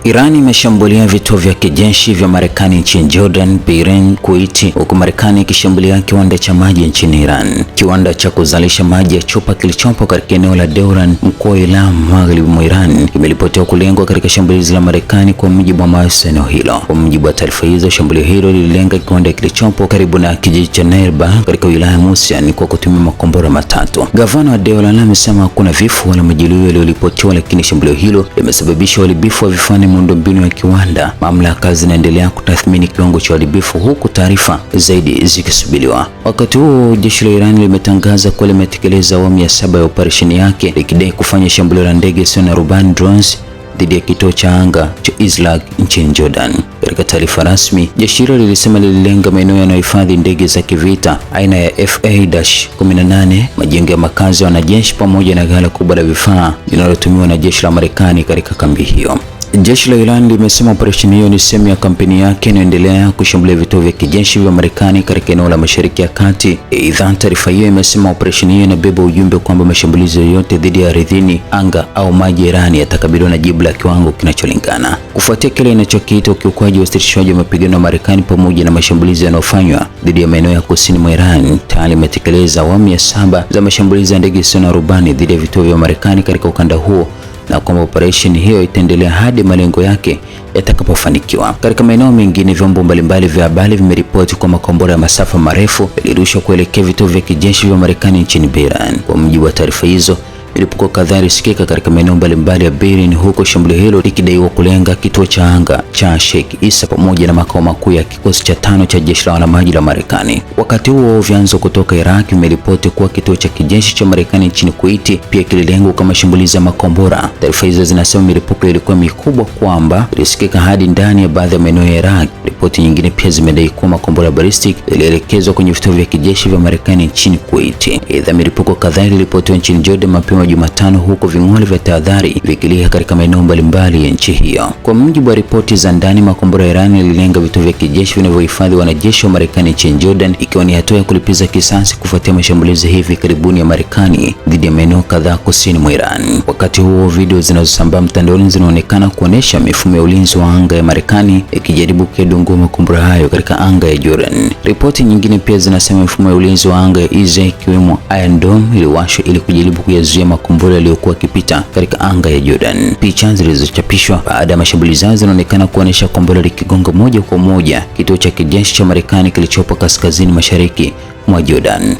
Iran imeshambulia vituo vya kijeshi vya Marekani nchini Jordan, Bahrain, Kuwait, huku Marekani ikishambulia kiwanda cha maji nchini Iran. Kiwanda cha kuzalisha maji ya chupa kilichopo katika eneo la Deuran, mkoa wa Ilam, magharibi mwa Iran, kimeripotiwa kulengwa katika shambulizi la Marekani, kwa mujibu wa maafisa eneo hilo. Kwa mujibu wa taarifa hizo, shambulio hilo lililenga kiwanda kilichopo karibu na kijiji cha Nairba katika wilaya ya Musian kwa kutumia makombora matatu. Gavana wa Deuran amesema hakuna vifo wala majeruhi walioripotiwa, lakini shambulio hilo limesababisha uharibifu wa vifaa na miundombinu ya kiwanda. Mamlaka zinaendelea kutathmini kiwango cha uharibifu, huku taarifa zaidi zikisubiriwa. Wakati huo, jeshi la Iran limetangaza kuwa limetekeleza awamu ya 7 ya operesheni yake, likidai kufanya shambulio la ndege isiyo na rubani drones dhidi ya kituo cha anga cha Izlaq nchini Jordan. Katika taarifa rasmi, jeshi hilo lilisema lililenga maeneo yanayohifadhi ndege za kivita aina ya FA-18, majengo ya makazi ya wanajeshi pamoja na ghala kubwa la vifaa linalotumiwa na jeshi la Marekani katika kambi hiyo. Jeshi la Iran limesema operesheni hiyo ni sehemu ya kampeni yake inayoendelea kushambulia vituo vya kijeshi vya Marekani katika eneo la Mashariki ya Kati. Aidha, taarifa hiyo imesema operesheni hiyo inabeba ujumbe kwamba mashambulizi yoyote dhidi ya ardhini, anga au maji ya Iran yatakabiliwa na jibu la kiwango kinacholingana. Kufuatia kile inachokiita ukiukwaji wa usitishaji wa mapigano wa Marekani pamoja na mashambulizi yanayofanywa dhidi ya maeneo ya kusini mwa Iran, tayari imetekeleza awamu ya 7 za mashambulizi ya ndege isiyo na rubani dhidi ya vituo vya Marekani katika ukanda huo, na kwamba operesheni hiyo itaendelea hadi malengo yake yatakapofanikiwa. Katika maeneo mengine, vyombo mbalimbali vya habari vimeripoti kwa makombora ya masafa marefu yalirushwa kuelekea vituo vya kijeshi vya Marekani nchini Bahrain. Kwa mujibu wa taarifa hizo, milipuko kadhaa ilisikika katika maeneo mbalimbali ya Bahrain, huko shambulio hilo likidaiwa kulenga kituo cha anga cha Sheikh Issa pamoja na makao makuu ya kikosi cha 5 cha jeshi la wanamaji la Marekani. Wakati huo, vyanzo kutoka Iraq vimeripoti kuwa kituo cha kijeshi cha Marekani nchini Kuwait pia kililengwa kwa mashambulizi ya makombora. Taarifa hizo zinasema milipuko ilikuwa mikubwa kwamba ilisikika hadi ndani ya baadhi ya maeneo ya Iraq. Ripoti nyingine pia zimedai kuwa makombora ya ballistic yalielekezwa kwenye vituo vya kijeshi vya Marekani nchini Kuwait. Aidha, milipuko kadhaa iliripotiwa nchini Jordan mapema Jumatano, huko ving'ora vya tahadhari vikilia katika maeneo mbalimbali ya nchi hiyo. Kwa mujibu wa ripoti za ndani, makombora ya Iran yalilenga vituo vya kijeshi vinavyohifadhi wanajeshi wa Marekani nchini Jordan, ikiwa ni hatua ya kulipiza kisasi kufuatia mashambulizi hivi karibuni ya Marekani dhidi ya maeneo kadhaa kusini mwa Iran. Wakati huo, video zinazosambaa mtandaoni zinaonekana kuonesha mifumo ya ulinzi wa anga ya Marekani ikijaribu kudungua makombora hayo katika anga ya Jordan. Ripoti nyingine pia zinasema mifumo ya ulinzi wa anga ya Israel ikiwemo Iron Dome iliwashwa ili kujaribu kuyazuia makombora yaliyokuwa yakipita katika anga ya Jordan. Picha zilizochapishwa baada ya mashambulizi hayo zinaonekana kuonesha kombora likigonga moja kwa moja kituo cha kijeshi cha Marekani kilichopo kaskazini mashariki mwa Jordan.